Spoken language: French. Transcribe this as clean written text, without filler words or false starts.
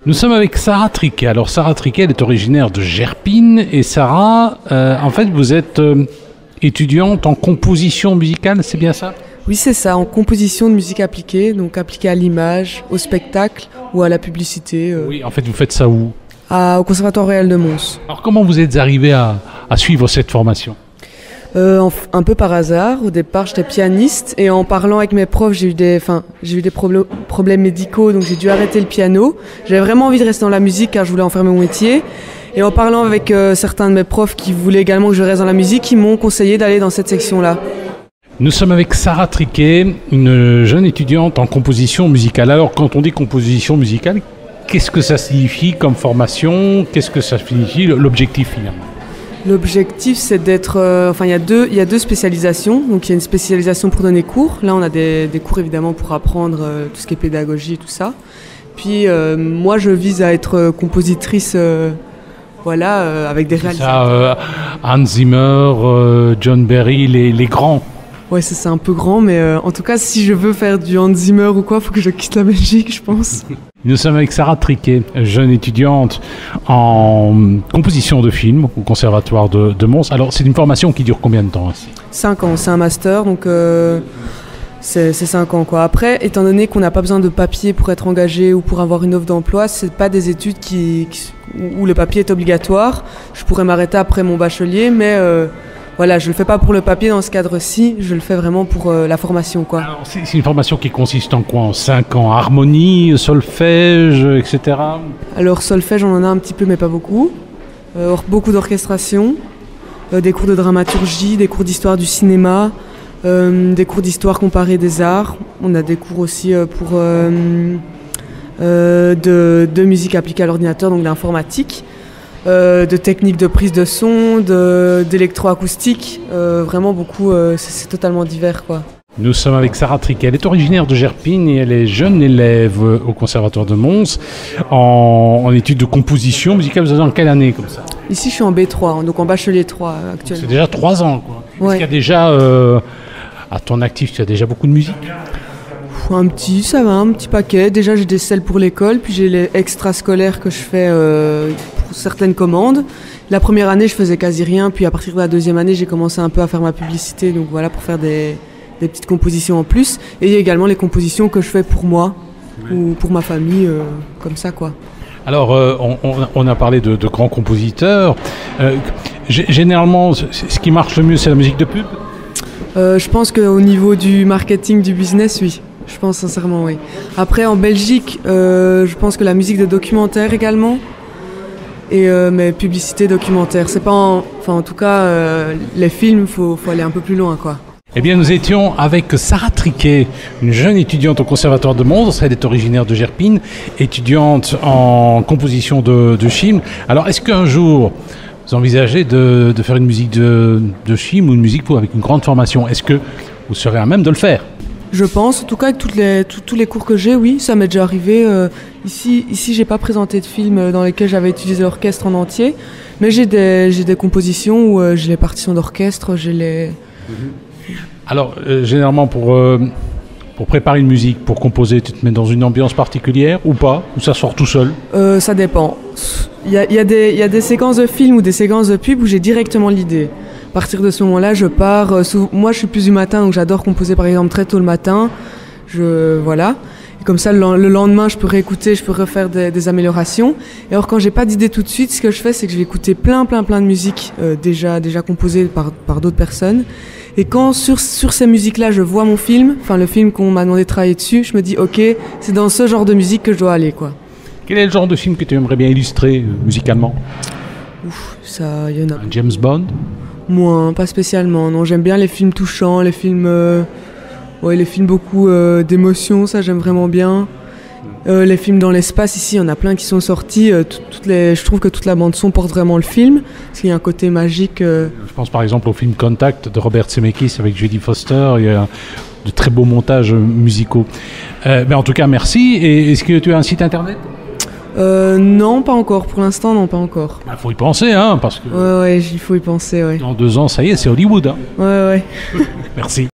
Nous sommes avec Sarah Triquet. Alors Sarah Triquet, elle est originaire de Gerpine. Et Sarah, en fait, vous êtes étudiante en composition musicale, c'est bien ça? Oui, c'est ça, en composition de musique appliquée, donc appliquée à l'image, au spectacle ou à la publicité. Oui, en fait, vous faites ça où? Au Conservatoire Royal de Mons. Alors comment vous êtes arrivé à suivre cette formation? Un peu par hasard. Au départ, j'étais pianiste et en parlant avec mes profs, j'ai eu des problèmes médicaux, donc j'ai dû arrêter le piano. J'avais vraiment envie de rester dans la musique car je voulais en faire mon métier. Et en parlant avec certains de mes profs qui voulaient également que je reste dans la musique, ils m'ont conseillé d'aller dans cette section-là. Nous sommes avec Sarah Triquet, une jeune étudiante en composition musicale. Alors, quand on dit composition musicale, qu'est-ce que ça signifie comme formation? Qu'est-ce que ça signifie l'objectif finalement? L'objectif, c'est d'être... il y a deux spécialisations. Donc, il y a une spécialisation pour donner cours. Là, on a des cours, évidemment, pour apprendre tout ce qui est pédagogie et tout ça. puis, moi, je vise à être compositrice, avec des réalisateurs. Hans Zimmer, John Barry, les grands. Ouais, c'est un peu grand, mais en tout cas, si je veux faire du Hans Zimmer ou quoi, il faut que je quitte la Belgique, je pense. Nous sommes avec Sarah Triquet, jeune étudiante en composition de films au Conservatoire de Mons. Alors, c'est une formation qui dure combien de temps ici? 5 ans, c'est un master, donc c'est 5 ans, quoi. Après, étant donné qu'on n'a pas besoin de papier pour être engagé ou pour avoir une offre d'emploi, c'est pas des études où le papier est obligatoire. Je pourrais m'arrêter après mon bachelier, mais... je le fais pas pour le papier dans ce cadre-ci, je le fais vraiment pour la formation, quoi. Alors, c'est une formation qui consiste en quoi? En 5 ans? Harmonie, solfège, etc. Alors solfège, on en a un petit peu, mais pas beaucoup. Beaucoup d'orchestration, des cours de dramaturgie, des cours d'histoire du cinéma, des cours d'histoire comparée des arts. On a des cours aussi de musique appliquée à l'ordinateur, donc d'informatique. De techniques de prise de son, d'électroacoustique, vraiment beaucoup, c'est totalement divers, quoi. Nous sommes avec Sarah Triquet, elle est originaire de Gerpine et elle est jeune élève au Conservatoire de Mons en études de composition musicale. Vous êtes en quelle année comme ça? Ici je suis en B3, donc en bachelier 3 actuellement. C'est déjà 3 ans, quoi. Ouais. Est-ce qu'il y a déjà, à ton actif, tu as déjà beaucoup de musique? Un petit paquet. Déjà j'ai des selles pour l'école, puis j'ai les extrascolaires que je fais pour certaines commandes. La première année je faisais quasi rien, puis à partir de la deuxième année j'ai commencé un peu à faire ma publicité, donc voilà, pour faire des petites compositions en plus. Et il y a également les compositions que je fais pour moi ou pour ma famille, comme ça, quoi. Alors on a parlé de grands compositeurs. Généralement ce qui marche le mieux c'est la musique de pub? Je pense qu'au niveau du marketing, du business, oui. Je pense sincèrement, oui. Après, en Belgique, je pense que la musique de documentaire également. Et mes publicités documentaires. C'est pas en tout cas, les films, faut aller un peu plus loin, quoi. Eh bien, nous étions avec Sarah Triquet, une jeune étudiante au Conservatoire de Mons. Elle est originaire de Gerpine, étudiante en composition de film. Alors, est-ce qu'un jour, vous envisagez de faire une musique de film ou une musique avec une grande formation? Est-ce que vous serez à même de le faire? Je pense, en tout cas avec tous les cours que j'ai, oui, ça m'est déjà arrivé. Ici, j'ai pas présenté de film dans lesquels j'avais utilisé l'orchestre en entier, mais j'ai des compositions où j'ai les partitions d'orchestre, j'ai les... Alors, généralement, pour préparer une musique, pour composer, tu te mets dans une ambiance particulière ou pas? Ou ça sort tout seul? Ça dépend. Il y a des séquences de films ou des séquences de pub où j'ai directement l'idée. À partir de ce moment-là, je pars. Moi, je suis plus du matin, donc j'adore composer par exemple très tôt le matin. Et comme ça, le lendemain, je peux réécouter, je peux refaire des améliorations. Et alors, quand j'ai pas d'idée tout de suite, ce que je fais, c'est que je vais écouter plein de musiques déjà composées par d'autres personnes. Et quand sur ces musiques-là, je vois mon film, le film qu'on m'a demandé de travailler dessus, je me dis, ok, c'est dans ce genre de musique que je dois aller, quoi. Quel est le genre de film que tu aimerais bien illustrer musicalement? Ça, il y en a. Un James Bond? Moins, pas spécialement. Non, j'aime bien les films touchants, les films beaucoup d'émotions, ça j'aime vraiment bien. Les films dans l'espace, ici, il y en a plein qui sont sortis. Je trouve que toute la bande son porte vraiment le film, parce qu'il y a un côté magique. Je pense par exemple au film Contact de Robert Zemeckis avec Jodie Foster. Il y a de très beaux montages musicaux. En tout cas, merci. Et est-ce que tu as un site internet? Non, pas encore. Pour l'instant, non, pas encore. Il faut y penser, parce que... Ouais, il faut y penser, ouais. Dans 2 ans, ça y est, c'est Hollywood. Ouais. Merci.